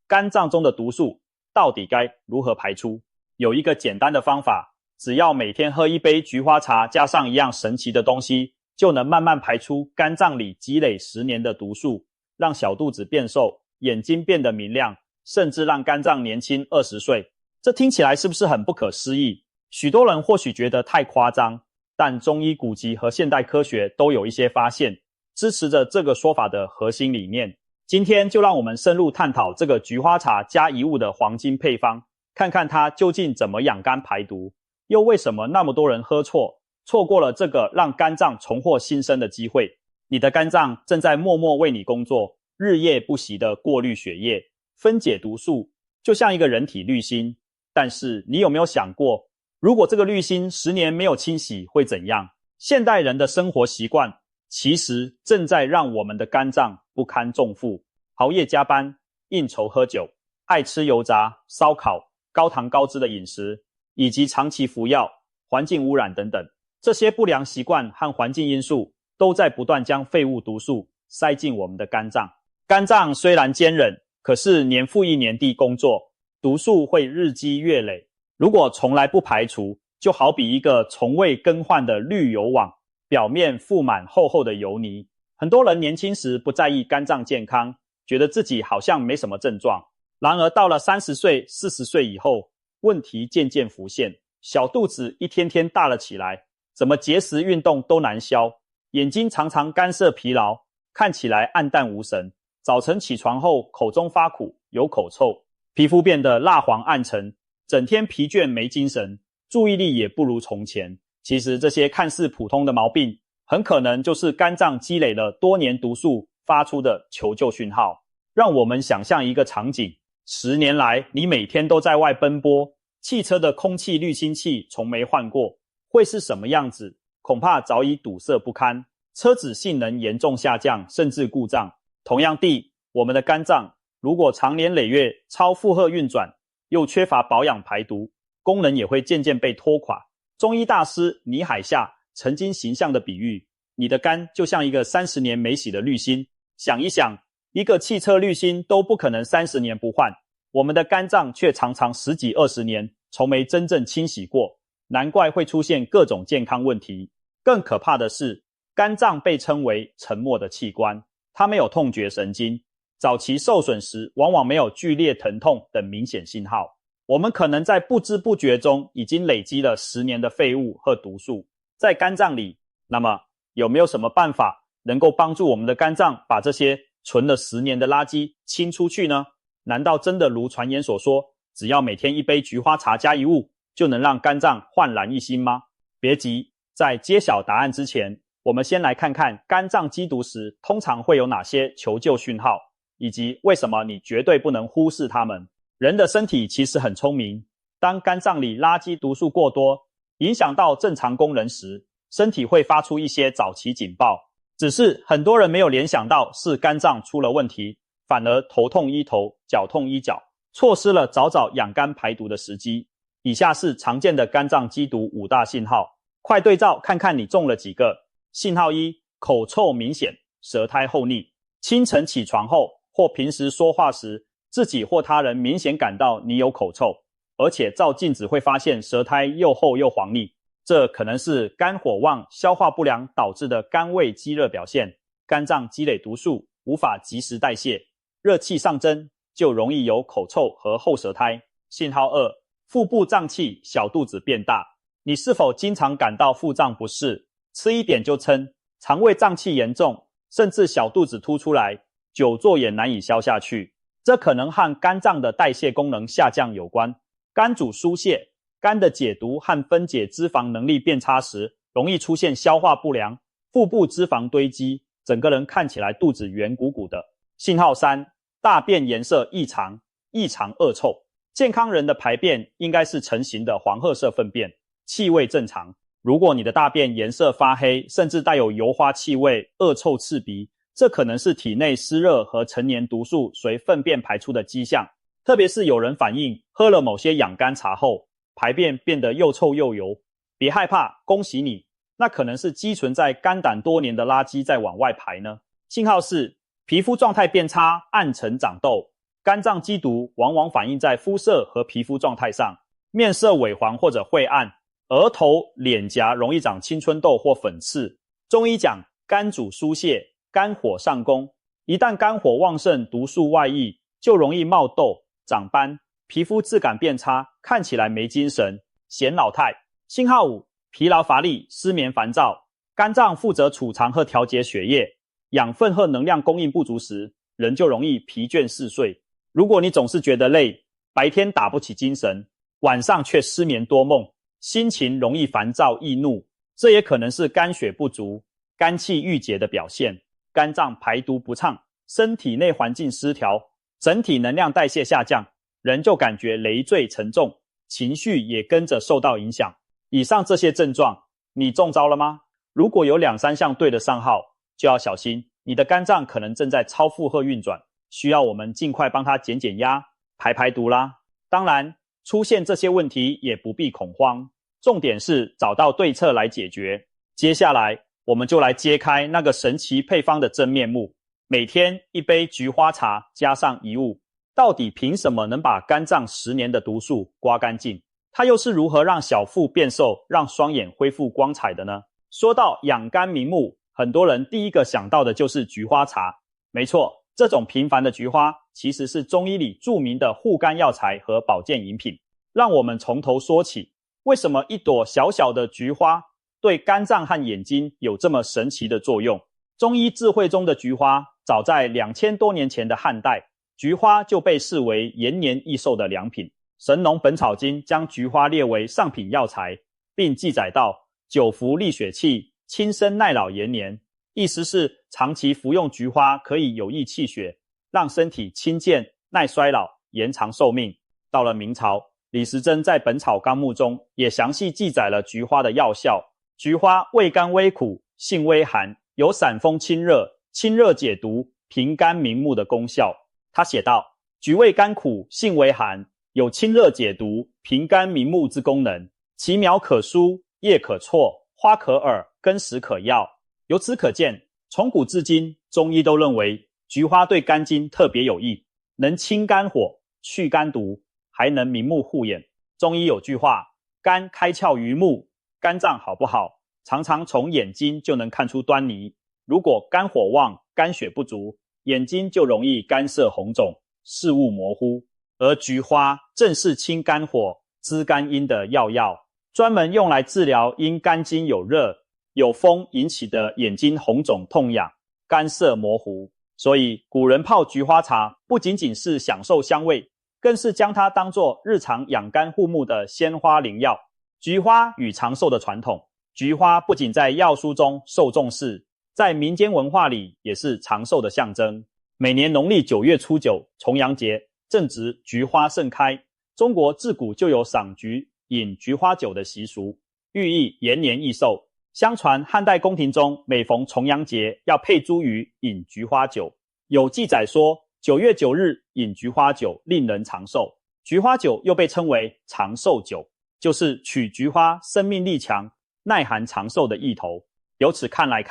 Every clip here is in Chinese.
肝脏中的毒素到底该如何排出？有一个简单的方法，只要每天喝一杯菊花茶，加上一样神奇的东西，就能慢慢排出肝脏里积累10年的毒素，让小肚子变瘦，眼睛变得明亮，甚至让肝脏年轻20岁。这听起来是不是很不可思议？许多人或许觉得太夸张，但中医古籍和现代科学都有一些发现，支持着这个说法的核心理念。今天就让我们深入探讨这个菊花茶加一物的黄金配方，看看它究竟怎么养肝排毒，又为什么那么多人喝错，错过了这个让肝脏重获新生的机会。你的肝脏正在默默为你工作，日夜不息地过滤血液，分解毒素，就像一个人体滤芯。但是你有没有想过，如果这个滤芯10年没有清洗会怎样？现代人的生活习惯其实正在让我们的肝脏不堪重负，熬夜加班，应酬喝酒，爱吃油炸、烧烤、高糖高脂的饮食，以及长期服药、环境污染等等，这些不良习惯和环境因素都在不断将废物毒素塞进我们的肝脏。肝脏虽然坚韧，可是年复一年地工作，毒素会日积月累，如果从来不排除，就好比一个从未更换的滤油网，表面覆满厚厚的油泥。很多人年轻时不在意肝脏健康，觉得自己好像没什么症状，然而到了30岁、40岁以后，问题渐渐浮现，小肚子一天天大了起来，怎么节食运动都难消，眼睛常常干涩疲劳，看起来暗淡无神，早晨起床后口中发苦，有口臭，皮肤变得蜡黄暗沉，整天疲倦没精神，注意力也不如从前。其实这些看似普通的毛病，很可能就是肝脏积累了多年毒素发出的求救讯号。让我们想象一个场景，10年来你每天都在外奔波，汽车的空气滤清器从没换过，会是什么样子？恐怕早已堵塞不堪，车子性能严重下降，甚至故障。同样地，我们的肝脏如果长年累月超负荷运转，又缺乏保养排毒，功能也会渐渐被拖垮。中医大师倪海厦曾经形象的比喻，你的肝就像一个30年没洗的滤芯。想一想，一个汽车滤芯都不可能30年不换，我们的肝脏却常常10几20年从没真正清洗过，难怪会出现各种健康问题。更可怕的是，肝脏被称为沉默的器官，它没有痛觉神经，早期受损时往往没有剧烈疼痛等明显信号。我们可能在不知不觉中已经累积了10年的废物和毒素在肝脏里。那么有没有什么办法能够帮助我们的肝脏把这些存了10年的垃圾清出去呢？难道真的如传言所说，只要每天一杯菊花茶加一物，就能让肝脏焕然一新吗？别急，在揭晓答案之前，我们先来看看肝脏积毒时通常会有哪些求救讯号，以及为什么你绝对不能忽视它们。人的身体其实很聪明，当肝脏里垃圾毒素过多，影响到正常功能时，身体会发出一些早期警报。只是很多人没有联想到是肝脏出了问题，反而头痛医头，脚痛医脚，错失了早早养肝排毒的时机。以下是常见的肝脏积毒5大信号，快对照看看你中了几个。信号1，口臭明显，舌苔厚腻。清晨起床后或平时说话时，自己或他人明显感到你有口臭，而且照镜子会发现舌苔又厚又黄腻，这可能是肝火旺、消化不良导致的肝胃积热表现。肝脏积累毒素，无法及时代谢，热气上蒸，就容易有口臭和厚舌苔。信号2，腹部胀气，小肚子变大。你是否经常感到腹胀不适，吃一点就撑，肠胃胀气严重，甚至小肚子凸出来，久坐也难以消下去？这可能和肝脏的代谢功能下降有关。肝主疏泄，肝的解毒和分解脂肪能力变差时，容易出现消化不良，腹部脂肪堆积，整个人看起来肚子圆鼓鼓的。信号3，大便颜色异常，异常恶臭。健康人的排便应该是成型的黄褐色粪便，气味正常。如果你的大便颜色发黑，甚至带有油花气味，恶臭刺鼻，这可能是体内湿热和陈年毒素随粪便排出的迹象。特别是有人反映喝了某些养肝茶后，排便变得又臭又油。别害怕，恭喜你，那可能是积存在肝胆多年的垃圾在往外排呢。信号4，皮肤状态变差，暗沉长痘。肝脏积毒往往反映在肤色和皮肤状态上，面色萎黄或者晦暗，额头、脸颊容易长青春痘或粉刺。中医讲肝主疏泄，肝火上攻，一旦肝火旺盛，毒素外溢，就容易冒痘、长斑，皮肤质感变差，看起来没精神，显老态。信号5，疲劳乏力、失眠烦躁。肝脏负责储藏和调节血液，养分和能量供应不足时，人就容易疲倦嗜睡。如果你总是觉得累，白天打不起精神，晚上却失眠多梦，心情容易烦躁易怒，这也可能是肝血不足、肝气郁结的表现。肝脏排毒不畅，身体内环境失调，整体能量代谢下降，人就感觉累赘沉重，情绪也跟着受到影响。以上这些症状，你中招了吗？如果有2-3项对得上号，就要小心，你的肝脏可能正在超负荷运转，需要我们尽快帮它减减压、排毒啦。当然，出现这些问题也不必恐慌，重点是找到对策来解决。接下来，我们就来揭开那个神奇配方的真面目。每天1杯菊花茶加上一物，到底凭什么能把肝脏10年的毒素刮干净？它又是如何让小腹变瘦，让双眼恢复光彩的呢？说到养肝明目，很多人第一个想到的就是菊花茶。没错，这种平凡的菊花其实是中医里著名的护肝药材和保健饮品。让我们从头说起，为什么一朵小小的菊花对肝脏和眼睛有这么神奇的作用？中医智慧中的菊花，早在2000多年前的汉代，菊花就被视为延年益寿的良品。《神农本草经》将菊花列为上品药材，并记载到久服利血气，轻身耐老延年，意思是长期服用菊花可以有益气血，让身体轻健耐衰老，延长寿命。到了明朝，李时珍在《本草纲目》中也详细记载了菊花的药效。菊花味甘微苦，性微寒，有散风清热、清热解毒、平肝明目的功效。他写道：菊味甘苦，性微寒，有清热解毒、平肝明目之功能。其苗可疏，叶可错，花可耳，根实可药。由此可见，从古至今，中医都认为菊花对肝经特别有益，能清肝火、去肝毒，还能明目护眼。中医有句话，肝开窍于目，肝脏好不好，常常从眼睛就能看出端倪。如果肝火旺、肝血不足，眼睛就容易干涩红肿、视物模糊。而菊花正是清肝火、滋肝阴的药，专门用来治疗因肝经有热、有风引起的眼睛红肿痛痒、干涩模糊。所以古人泡菊花茶不仅仅是享受香味，更是将它当作日常养肝护目的鲜花灵药。菊花与长寿的传统，菊花不仅在药书中受重视，在民间文化里也是长寿的象征。每年农历9月初9重阳节，正值菊花盛开，中国自古就有赏菊、饮菊花酒的习俗，寓意延年益寿。相传汉代宫廷中每逢重阳节要配茱萸饮菊花酒，有记载说9月9日饮菊花酒令人长寿。菊花酒又被称为长寿酒，就是取菊花生命力强、耐寒长寿的意头。由此看来，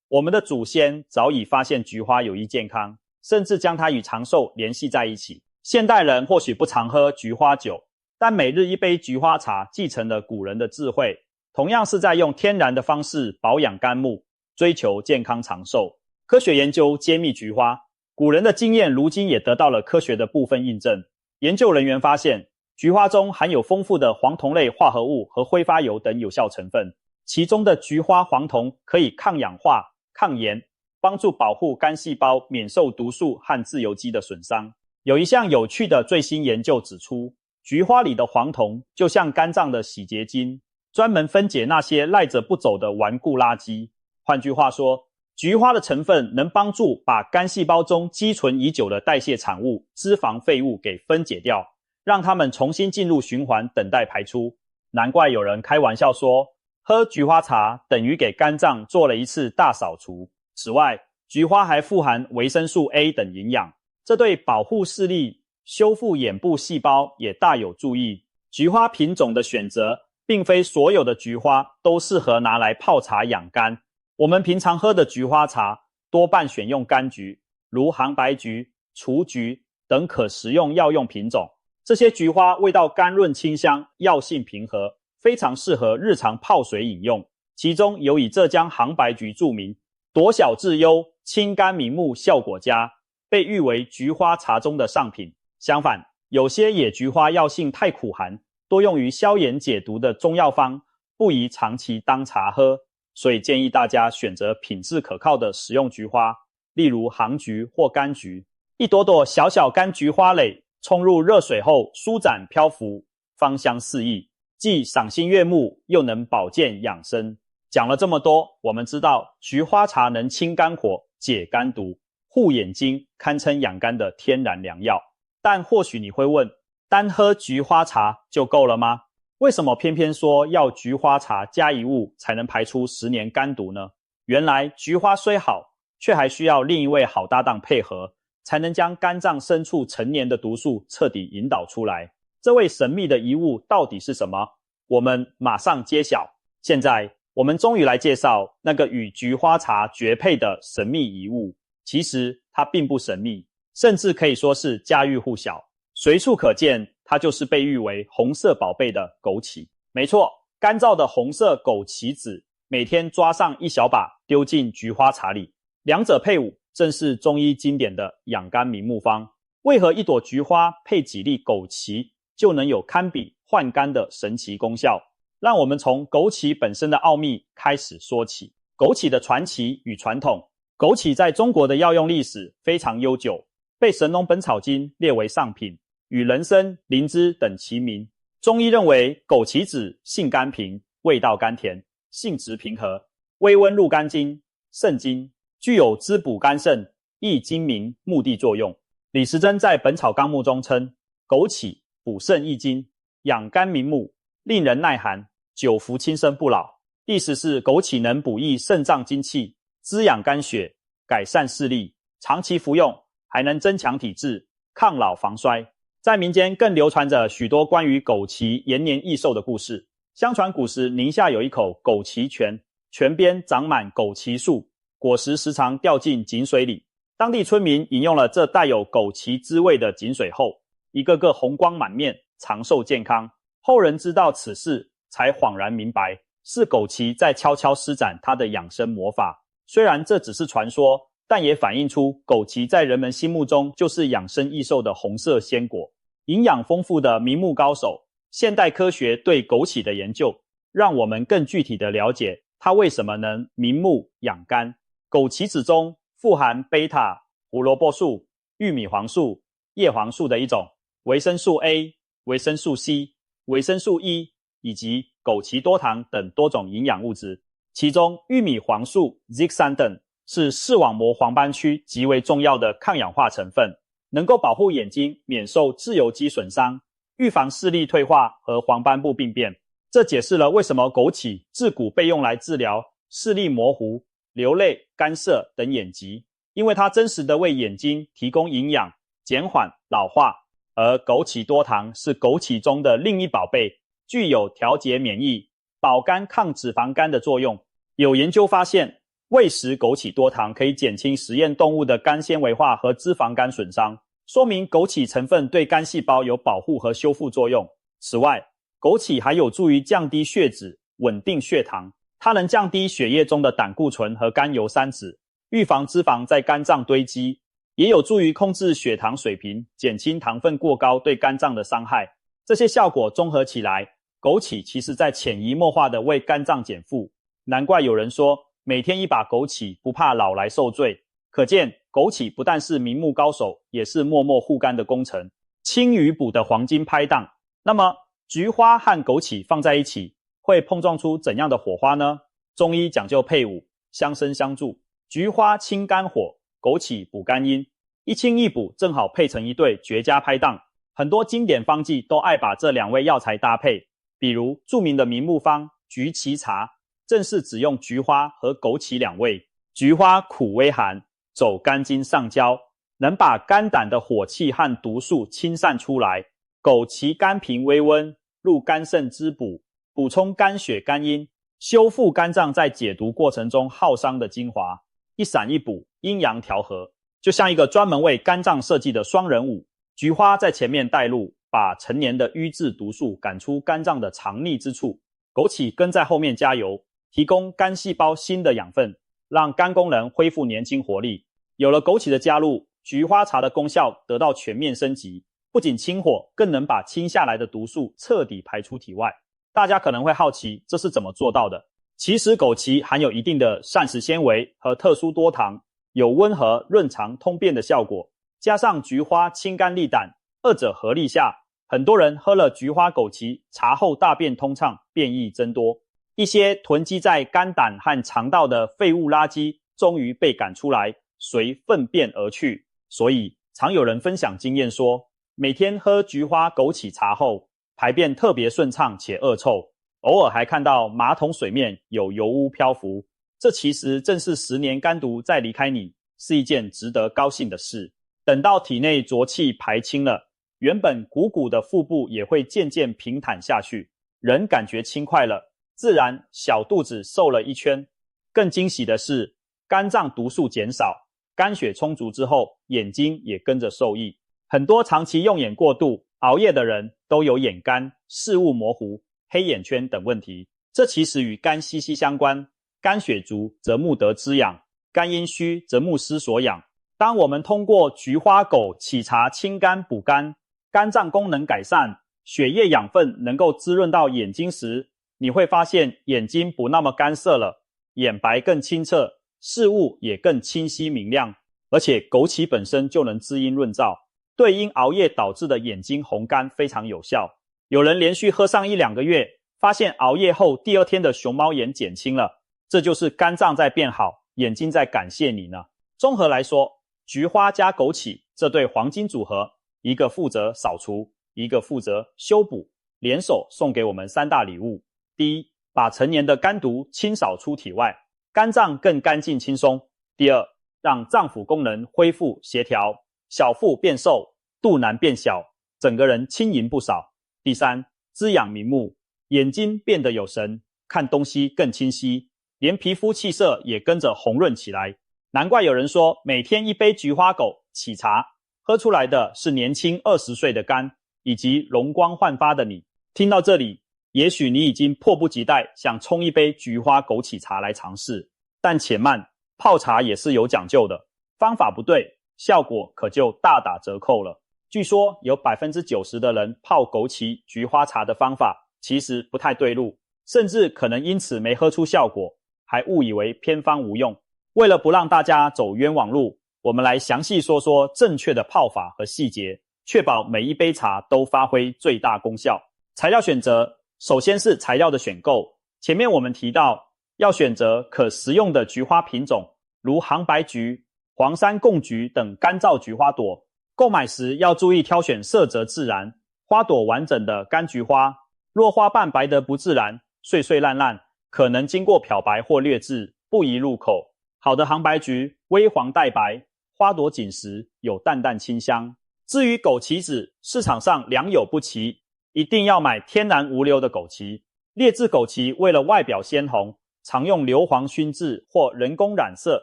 我们的祖先早已发现菊花有益健康，甚至将它与长寿联系在一起。现代人或许不常喝菊花酒，但每日1杯菊花茶继承了古人的智慧，同样是在用天然的方式保养肝木，追求健康长寿。科学研究揭秘菊花，古人的经验如今也得到了科学的部分印证。研究人员发现，菊花中含有丰富的黄酮类化合物和挥发油等有效成分，其中的菊花黄酮可以抗氧化、抗炎，帮助保护肝细胞免受毒素和自由基的损伤。有一项有趣的最新研究指出，菊花里的黄酮就像肝脏的洗洁精，专门分解那些赖着不走的顽固垃圾。换句话说，菊花的成分能帮助把肝细胞中积存已久的代谢产物、脂肪废物给分解掉，让它们重新进入循环，等待排出。难怪有人开玩笑说，喝菊花茶等于给肝脏做了一次大扫除。此外，菊花还富含维生素 A 等营养，这对保护视力、修复眼部细胞也大有助益。菊花品种的选择，并非所有的菊花都适合拿来泡茶养肝。我们平常喝的菊花茶多半选用柑橘，如杭白菊、雏菊、等可食用药用品种。这些菊花味道甘润清香，药性平和，非常适合日常泡水饮用。其中有以浙江杭白菊著名，夺小治忧，清肝明目，效果佳，被誉为菊花茶中的上品。相反，有些野菊花药性太苦寒，多用于消炎解毒的中药方，不宜长期当茶喝，所以建议大家选择品质可靠的食用菊花，例如杭菊或柑橘。一朵朵小小柑菊花蕾冲入热水后舒展漂浮，芳香四溢，既赏心悦目，又能保健养生。讲了这么多，我们知道菊花茶能清肝火、解肝毒、护眼睛，堪称养肝的天然良药。但或许你会问，单喝菊花茶就够了吗？为什么偏偏说要菊花茶加一物才能排出10年肝毒呢？原来菊花虽好，却还需要另一位好搭档配合，才能将肝脏深处陈年的毒素彻底引导出来。这位神秘的遗物到底是什么？我们马上揭晓。现在我们终于来介绍那个与菊花茶绝配的神秘遗物。其实它并不神秘，甚至可以说是家喻户晓，随处可见，它就是被誉为红色宝贝的枸杞。没错，干燥的红色枸杞子，每天抓上一小把，丢进菊花茶里，两者配伍，正是中医经典的养肝明目方。为何一朵菊花配几粒枸杞，就能有堪比换肝的神奇功效？让我们从枸杞本身的奥秘开始说起。枸杞的传奇与传统。枸杞在中国的药用历史非常悠久，被《神农本草经》列为上品，与人参、灵芝等齐名。中医认为枸杞子性甘平，味道甘甜，性质平和，微温入肝经、肾经，具有滋补肝肾、益精明、目的作用。李时珍在《本草纲目》中称，枸杞补肾益精，养肝明目，令人耐寒，久服轻身不老。意思是枸杞能补益肾脏精气，滋养肝血，改善视力，长期服用还能增强体质，抗老防衰。在民间更流传着许多关于枸杞延年益寿的故事。相传古时宁夏有一口枸杞泉，泉边长满枸杞树，果实时常掉进井水里。当地村民饮用了这带有枸杞滋味的井水后，一个个红光满面，长寿健康。后人知道此事，才恍然明白，是枸杞在悄悄施展它的养生魔法。虽然这只是传说，但也反映出枸杞在人们心目中就是养生益寿的红色鲜果，营养丰富的明目高手。现代科学对枸杞的研究，让我们更具体地了解它为什么能明目养肝。枸杞子中富含贝塔、胡萝卜素、玉米黄素、叶黄素的一种，维生素 A、维生素 C、维生素 E 以及枸杞多糖等多种营养物质。其中玉米黄素 zeaxanthin 是视网膜黄斑区极为重要的抗氧化成分，能够保护眼睛免受自由基损伤，预防视力退化和黄斑部病变。这解释了为什么枸杞自古被用来治疗视力模糊、流泪、干涩等眼疾，因为它真实地为眼睛提供营养，减缓老化。而枸杞多糖是枸杞中的另一宝贝，具有调节免疫、保肝抗脂肪肝的作用。有研究发现，喂食枸杞多糖可以减轻实验动物的肝纤维化和脂肪肝损伤，说明枸杞成分对肝细胞有保护和修复作用。此外，枸杞还有助于降低血脂，稳定血糖。它能降低血液中的胆固醇和甘油三酯，预防脂肪在肝脏堆积，也有助于控制血糖水平，减轻糖分过高对肝脏的伤害。这些效果综合起来，枸杞其实在潜移默化地为肝脏减负。难怪有人说，每天一把枸杞不怕老来受罪。可见枸杞不但是明目高手，也是默默护肝的功臣，清与补的黄金拍档。那么菊花和枸杞放在一起，会碰撞出怎样的火花呢？中医讲究配伍，相生相助。菊花清肝火，枸杞补肝阴，一清一补，正好配成一对绝佳拍档。很多经典方剂都爱把这两味药材搭配，比如著名的明目方菊杞茶，正是只用菊花和枸杞两味。菊花苦微寒，走肝经上焦，能把肝胆的火气和毒素清散出来。枸杞甘平微温，入肝肾滋补，补充肝血肝阴，修复肝脏在解毒过程中耗伤的精华，一闪一补，阴阳调和，就像一个专门为肝脏设计的双人舞。菊花在前面带路，把成年的瘀滞毒素赶出肝脏的藏匿之处，枸杞跟在后面加油，提供肝细胞新的养分，让肝功能恢复年轻活力。有了枸杞的加入，菊花茶的功效得到全面升级，不仅清火，更能把清下来的毒素彻底排出体外。大家可能会好奇，这是怎么做到的？其实枸杞含有一定的膳食纤维和特殊多糖，有温和、润肠、通便的效果。加上菊花清肝利胆，二者合力下，很多人喝了菊花枸杞茶后大便通畅，便意增多。一些囤积在肝胆和肠道的废物垃圾终于被赶出来，随粪便而去。所以常有人分享经验说，每天喝菊花枸杞茶后，排便特别顺畅且恶臭，偶尔还看到马桶水面有油污漂浮。这其实正是10年肝毒再离开你，是一件值得高兴的事。等到体内浊气排清了，原本鼓鼓的腹部也会渐渐平坦下去，人感觉轻快了，自然小肚子瘦了一圈。更惊喜的是，肝脏毒素减少，肝血充足之后，眼睛也跟着受益。很多长期用眼过度、熬夜的人都有眼干、视物模糊、黑眼圈等问题，这其实与肝息息相关。肝血足则目得滋养，肝阴虚则目失所养。当我们通过菊花枸杞茶清肝补肝，肝脏功能改善，血液养分能够滋润到眼睛时，你会发现眼睛不那么干涩了，眼白更清澈，视物也更清晰明亮。而且枸杞本身就能滋阴润燥，对因熬夜导致的眼睛红干非常有效。有人连续喝上1-2个月，发现熬夜后第2天的熊猫眼减轻了，这就是肝脏在变好，眼睛在感谢你呢。综合来说，菊花加枸杞这对黄金组合，一个负责扫除，一个负责修补，联手送给我们3大礼物。第一，把成年的肝毒清扫出体外，肝脏更干净轻松。第二，让脏腑功能恢复协调，小腹变瘦，肚腩变小，整个人轻盈不少。第三，滋养明目，眼睛变得有神，看东西更清晰，连皮肤气色也跟着红润起来。难怪有人说，每天1杯菊花枸杞茶，喝出来的是年轻20岁的肝，以及容光焕发的你。听到这里，也许你已经迫不及待想冲一杯菊花枸杞茶来尝试，但且慢，泡茶也是有讲究的，方法不对，效果可就大打折扣了。据说有 90% 的人泡枸杞菊花茶的方法其实不太对路，甚至可能因此没喝出效果，还误以为偏方无用。为了不让大家走冤枉路，我们来详细说说正确的泡法和细节，确保每一杯茶都发挥最大功效。材料选择，首先是材料的选购。前面我们提到，要选择可食用的菊花品种，如杭白菊、黄山贡菊等干燥菊花朵。购买时要注意挑选色泽自然、花朵完整的干菊花，若花瓣白得不自然、碎碎烂烂，可能经过漂白或劣质，不宜入口。好的杭白菊微黄带白，花朵紧实，有淡淡清香。至于枸杞子，市场上良莠不齐，一定要买天然无硫的枸杞。劣质枸杞为了外表鲜红，常用硫磺熏制或人工染色，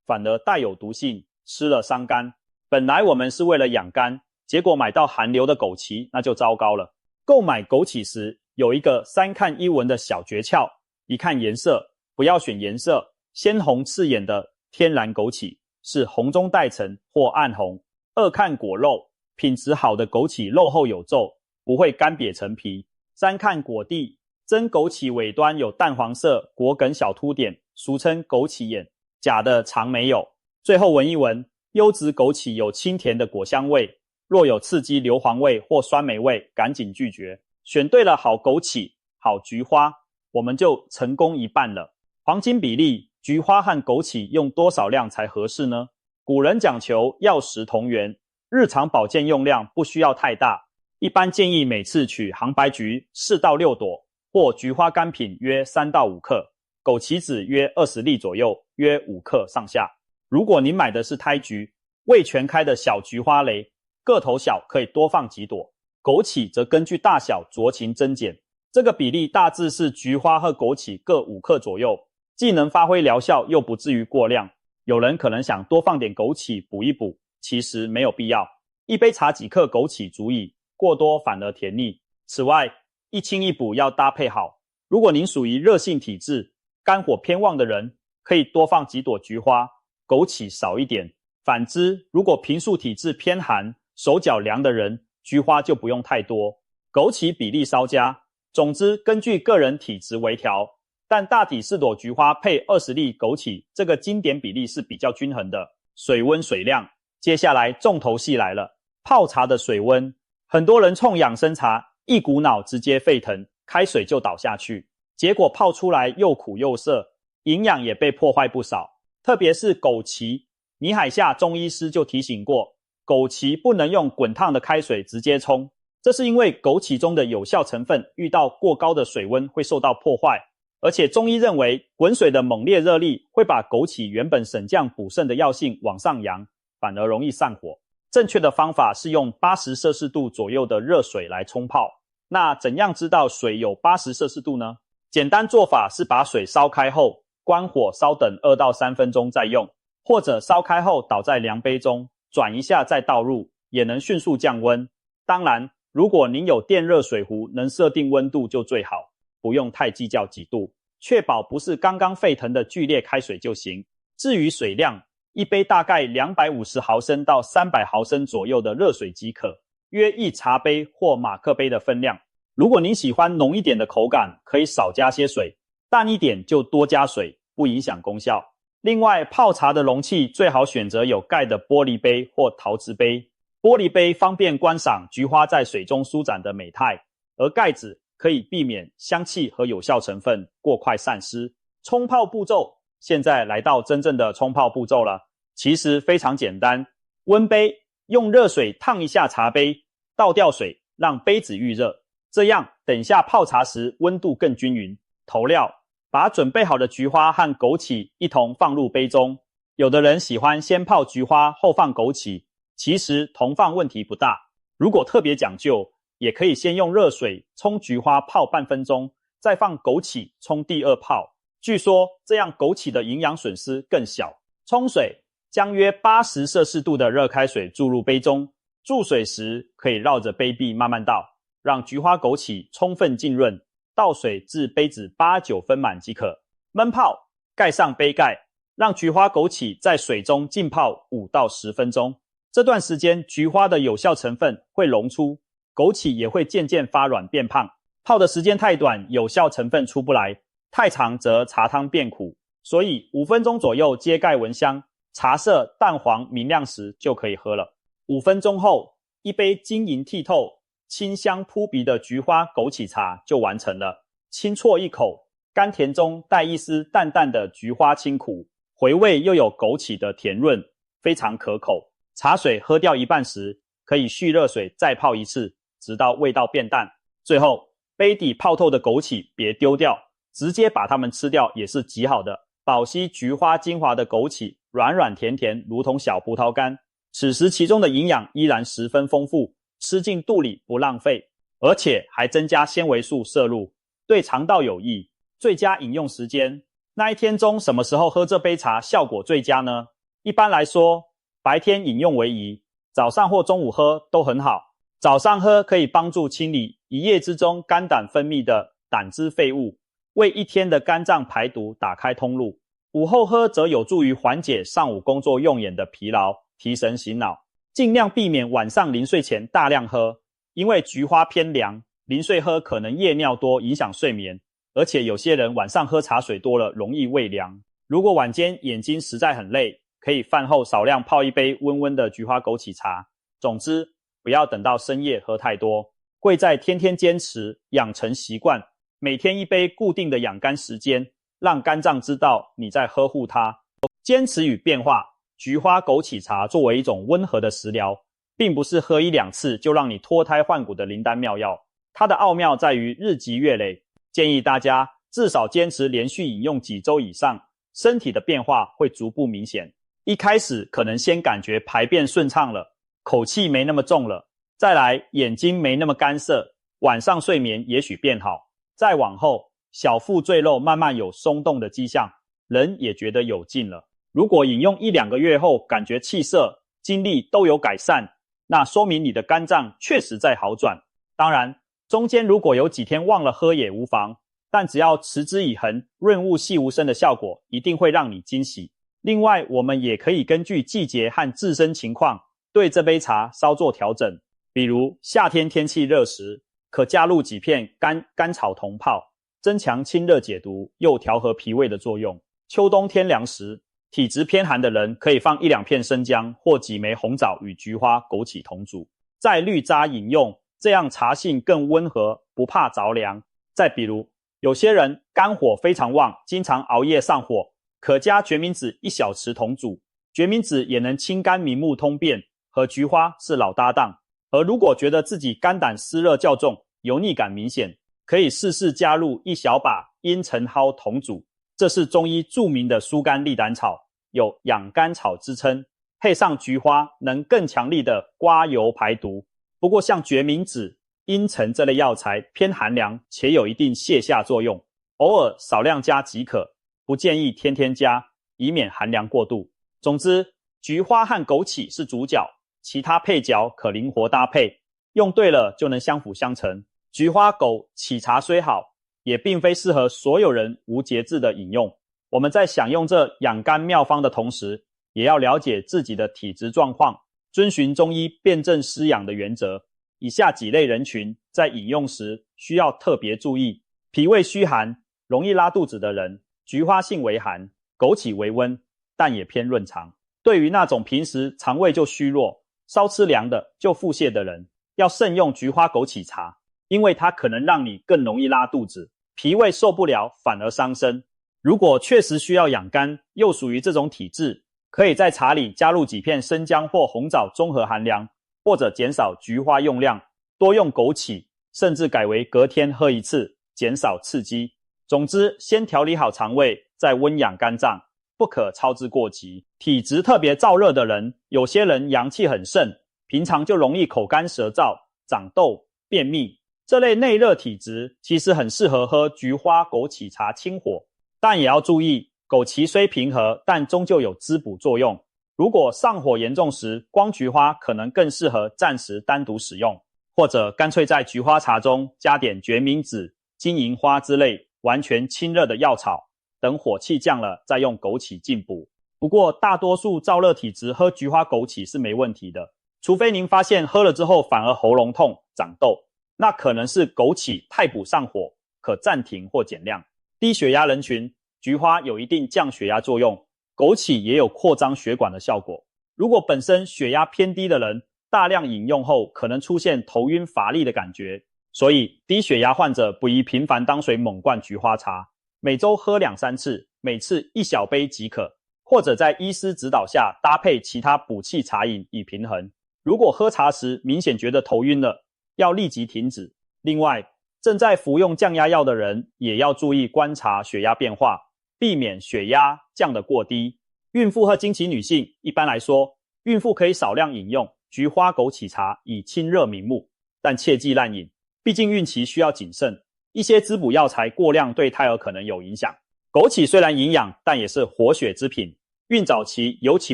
反而带有毒性，吃了伤肝。本来我们是为了养肝，结果买到含硫的枸杞，那就糟糕了。购买枸杞时，有一个3看1闻的小诀窍：一看颜色，不要选颜色鲜红刺眼的天然枸杞，是红中带橙或暗红。2看果肉，品质好的枸杞肉厚有皱，不会干瘪成皮。3看果蒂，真枸杞尾端有淡黄色果梗小凸点，俗称枸杞眼，假的常没有。最后闻一闻，优质枸杞有清甜的果香味，若有刺激硫磺味或酸梅味，赶紧拒绝。选对了好枸杞、好菊花，我们就成功一半了。黄金比例，菊花和枸杞用多少量才合适呢？古人讲求药食同源，日常保健用量不需要太大，一般建议每次取杭白菊4到6朵，或菊花干品约3到5克，枸杞子约20粒左右，约5克上下。如果您买的是胎菊，未全开的小菊花蕾，个头小可以多放几朵，枸杞则根据大小酌情增减。这个比例大致是菊花和枸杞各5克左右，既能发挥疗效，又不至于过量。有人可能想多放点枸杞补一补，其实没有必要。一杯茶几克枸杞足矣，过多反而甜腻。此外，一清一补要搭配好。如果您属于热性体质、肝火偏旺的人，可以多放几朵菊花，枸杞少一点。反之，如果平素体质偏寒、手脚凉的人，菊花就不用太多，枸杞比例稍加。总之，根据个人体质微调，但大体4朵菊花配20粒枸杞，这个经典比例是比较均衡的。水温水量，接下来重头戏来了，泡茶的水温。很多人冲养生茶一股脑直接沸腾，开水就倒下去，结果泡出来又苦又涩，营养也被破坏不少。特别是枸杞，倪海厦中医师就提醒过，枸杞不能用滚烫的开水直接冲，这是因为枸杞中的有效成分遇到过高的水温会受到破坏，而且中医认为滚水的猛烈热力会把枸杞原本升降补肾的药性往上扬，反而容易上火。正确的方法是用80摄氏度左右的热水来冲泡。那怎样知道水有80摄氏度呢？简单做法是把水烧开后，关火稍等2到3分钟再用，或者烧开后倒在量杯中，转一下再倒入，也能迅速降温。当然，如果您有电热水壶，能设定温度就最好，不用太计较几度，确保不是刚刚沸腾的剧烈开水就行。至于水量，一杯大概250毫升到300毫升左右的热水即可，约1茶杯或马克杯的分量。如果您喜欢浓一点的口感，可以少加些水，淡一点就多加水，不影响功效。另外，泡茶的容器最好选择有盖的玻璃杯或陶瓷杯。玻璃杯方便观赏菊花在水中舒展的美态，而盖子可以避免香气和有效成分过快散失。冲泡步骤，现在来到真正的冲泡步骤了。其实非常简单，温杯，用热水烫一下茶杯，倒掉水，让杯子预热，这样等下泡茶时温度更均匀。投料，把准备好的菊花和枸杞一同放入杯中。有的人喜欢先泡菊花后放枸杞，其实同放问题不大。如果特别讲究，也可以先用热水冲菊花泡半分钟，再放枸杞冲第2泡。据说这样枸杞的营养损失更小。冲水，将约80摄氏度的热开水注入杯中，注水时可以绕着杯壁慢慢倒，让菊花枸杞充分浸润，倒水至杯子8-9分满即可。焖泡，盖上杯盖，让菊花枸杞在水中浸泡5到10分钟。这段时间菊花的有效成分会溶出，枸杞也会渐渐发软变胖。泡的时间太短，有效成分出不来，太长则茶汤变苦，所以5分钟左右揭盖闻香，茶色淡黄明亮时就可以喝了。5分钟后，一杯晶莹剔透、清香扑鼻的菊花枸杞茶就完成了。轻啜一口，甘甜中带一丝淡淡的菊花清苦，回味又有枸杞的甜润，非常可口。茶水喝掉一半时，可以续热水再泡一次，直到味道变淡。最后，杯底泡透的枸杞别丢掉，直接把它们吃掉也是极好的。饱吸菊花精华的枸杞，软软甜甜，如同小葡萄干。此时其中的营养依然十分丰富，吃进肚里不浪费，而且还增加纤维素摄入，对肠道有益。最佳饮用时间，那一天中什么时候喝这杯茶效果最佳呢？一般来说，白天饮用为宜，早上或中午喝都很好。早上喝可以帮助清理一夜之中肝胆分泌的胆汁废物，为一天的肝脏排毒打开通路。午后喝则有助于缓解上午工作用眼的疲劳，提神醒脑。尽量避免晚上临睡前大量喝，因为菊花偏凉，临睡喝可能夜尿多影响睡眠，而且有些人晚上喝茶水多了容易胃凉。如果晚间眼睛实在很累，可以饭后少量泡一杯温温的菊花枸杞茶。总之，不要等到深夜喝太多，贵在天天坚持，养成习惯，每天一杯固定的养肝时间，让肝脏知道你在呵护它。坚持与变化，菊花枸杞茶作为一种温和的食疗，并不是喝1-2次就让你脱胎换骨的灵丹妙药，它的奥妙在于日积月累。建议大家至少坚持连续饮用几周以上，身体的变化会逐步明显。一开始可能先感觉排便顺畅了，口气没那么重了，再来眼睛没那么干涩，晚上睡眠也许变好，再往后小腹赘肉慢慢有松动的迹象，人也觉得有劲了。如果饮用1-2个月后感觉气色、精力都有改善，那说明你的肝脏确实在好转。当然，中间如果有几天忘了喝也无妨，但只要持之以恒，润物细无声的效果一定会让你惊喜。另外，我们也可以根据季节和自身情况，对这杯茶稍作调整。比如夏天天气热时，可加入几片甘草同泡，增强清热解毒又调和脾胃的作用。秋冬天凉时，体质偏寒的人可以放1-2片生姜或几枚红枣与菊花、枸杞同煮，再滤渣饮用，这样茶性更温和，不怕着凉。再比如，有些人肝火非常旺，经常熬夜上火，可加决明子1小匙同煮，决明子也能清肝明目通便，和菊花是老搭档。而如果觉得自己肝胆湿热较重，油腻感明显，可以试试加入1小把茵陈蒿同煮，这是中医著名的疏肝利胆草，有养肝草之称，配上菊花能更强力的刮油排毒。不过像决明子、茵陈这类药材偏寒凉且有一定泻下作用，偶尔少量加即可，不建议天天加，以免寒凉过度。总之，菊花和枸杞是主角，其他配角可灵活搭配，用对了就能相辅相成。菊花枸杞茶虽好，也并非适合所有人无节制的饮用。我们在享用这养肝妙方的同时，也要了解自己的体质状况，遵循中医辨证施养的原则。以下几类人群在饮用时需要特别注意：脾胃虚寒、容易拉肚子的人，菊花性为寒，枸杞为温，但也偏润肠。对于那种平时肠胃就虚弱、稍吃凉的就腹泻的人，要慎用菊花枸杞茶，因为它可能让你更容易拉肚子，脾胃受不了反而伤身。如果确实需要养肝，又属于这种体质，可以在茶里加入几片生姜或红枣中和寒凉，或者减少菊花用量，多用枸杞，甚至改为隔天喝一次，减少刺激。总之，先调理好肠胃，再温养肝脏，不可操之过急。体质特别燥热的人，有些人阳气很盛，平常就容易口干舌燥、长痘、便秘，这类内热体质其实很适合喝菊花枸杞茶清火，但也要注意，枸杞虽平和，但终究有滋补作用。如果上火严重时，光菊花可能更适合暂时单独使用，或者干脆在菊花茶中加点决明子、金银花之类完全清热的药草，等火气降了再用枸杞进补。不过大多数燥热体质喝菊花枸杞是没问题的，除非您发现喝了之后反而喉咙痛、长痘，那可能是枸杞太补上火，可暂停或减量。低血压人群，菊花有一定降血压作用，枸杞也有扩张血管的效果。如果本身血压偏低的人，大量饮用后可能出现头晕乏力的感觉，所以低血压患者不宜频繁当水猛灌菊花茶，每周喝2-3次，每次1小杯即可，或者在医师指导下搭配其他补气茶饮以平衡。如果喝茶时明显觉得头晕了，要立即停止。另外，正在服用降压药的人也要注意观察血压变化，避免血压降得过低。孕妇和经期女性，一般来说，孕妇可以少量饮用菊花枸杞茶以清热明目，但切忌滥饮，毕竟孕期需要谨慎。一些滋补药材过量对胎儿可能有影响。枸杞虽然营养，但也是活血之品，孕早期尤其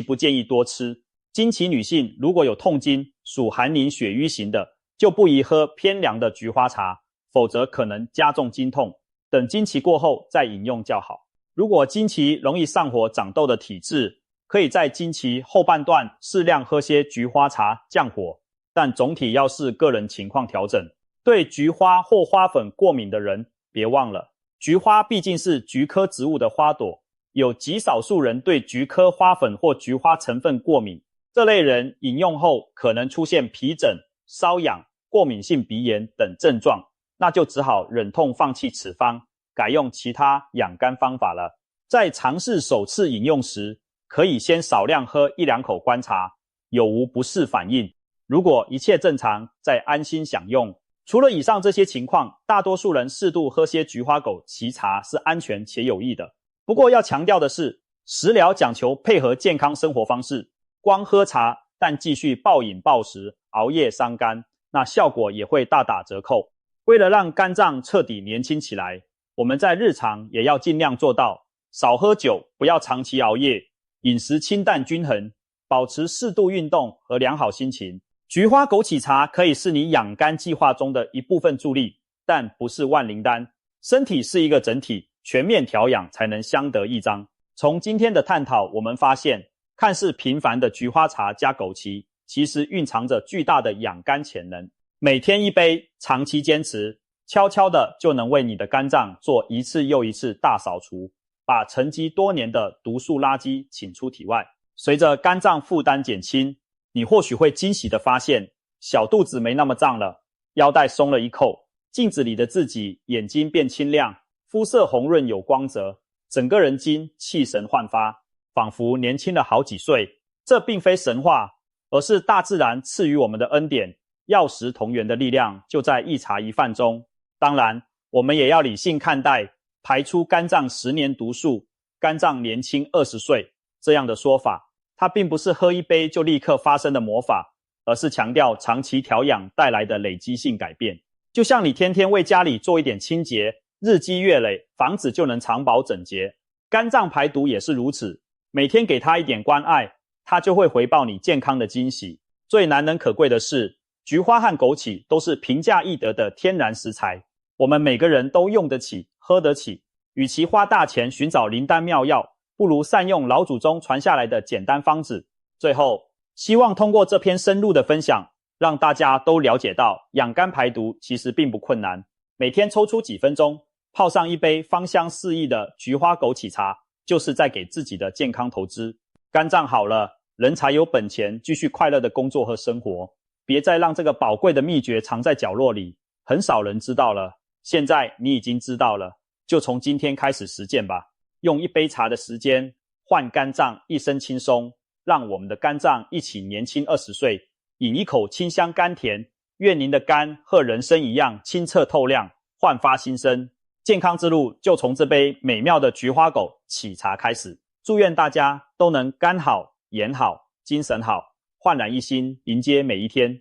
不建议多吃。经期女性如果有痛经、属寒凝血瘀型的，就不宜喝偏凉的菊花茶，否则可能加重经痛，等经期过后再饮用较好。如果经期容易上火长痘的体质，可以在经期后半段适量喝些菊花茶降火，但总体要视个人情况调整。对菊花或花粉过敏的人，别忘了，菊花毕竟是菊科植物的花朵，有极少数人对菊科花粉或菊花成分过敏，这类人饮用后可能出现皮疹、瘙痒、过敏性鼻炎等症状，那就只好忍痛放弃此方，改用其他养肝方法了。在尝试首次饮用时，可以先少量喝1-2口观察，有无不适反应。如果一切正常，再安心享用。除了以上这些情况，大多数人适度喝些菊花枸杞茶是安全且有益的。不过要强调的是，食疗讲求配合健康生活方式，光喝茶但继续暴饮暴食、熬夜伤肝，那效果也会大打折扣。为了让肝脏彻底年轻起来，我们在日常也要尽量做到少喝酒，不要长期熬夜，饮食清淡均衡，保持适度运动和良好心情，菊花枸杞茶可以是你养肝计划中的一部分助力，但不是万灵丹。身体是一个整体，全面调养才能相得益彰。从今天的探讨，我们发现，看似平凡的菊花茶加枸杞，其实蕴藏着巨大的养肝潜能。每天一杯，长期坚持，悄悄的就能为你的肝脏做一次又一次大扫除，把沉积多年的毒素垃圾请出体外。随着肝脏负担减轻，你或许会惊喜地发现，小肚子没那么胀了，腰带松了一扣，镜子里的自己眼睛变清亮，肤色红润有光泽，整个人精气神焕发，仿佛年轻了好几岁。这并非神话，而是大自然赐予我们的恩典，药食同源的力量就在一茶一饭中。当然，我们也要理性看待排出肝脏10年毒素，肝脏年轻20岁这样的说法。它并不是喝一杯就立刻发生的魔法，而是强调长期调养带来的累积性改变。就像你天天为家里做一点清洁，日积月累，房子就能长保整洁。肝脏排毒也是如此，每天给它一点关爱，它就会回报你健康的惊喜。最难能可贵的是，菊花和枸杞都是平价易得的天然食材，我们每个人都用得起，喝得起。与其花大钱寻找灵丹妙药，不如善用老祖宗传下来的简单方子。最后，希望通过这篇深入的分享，让大家都了解到养肝排毒其实并不困难。每天抽出几分钟，泡上一杯芳香四溢的菊花枸杞茶，就是在给自己的健康投资。肝脏好了，人才有本钱继续快乐的工作和生活。别再让这个宝贵的秘诀藏在角落里，很少人知道了。现在你已经知道了，就从今天开始实践吧。用一杯茶的时间换肝脏一身轻松，让我们的肝脏一起年轻20岁。饮一口清香甘甜，愿您的肝和人生一样清澈透亮，焕发新生。健康之路就从这杯美妙的菊花枸杞茶开始。祝愿大家都能肝好、眼好、精神好，焕然一新，迎接每一天。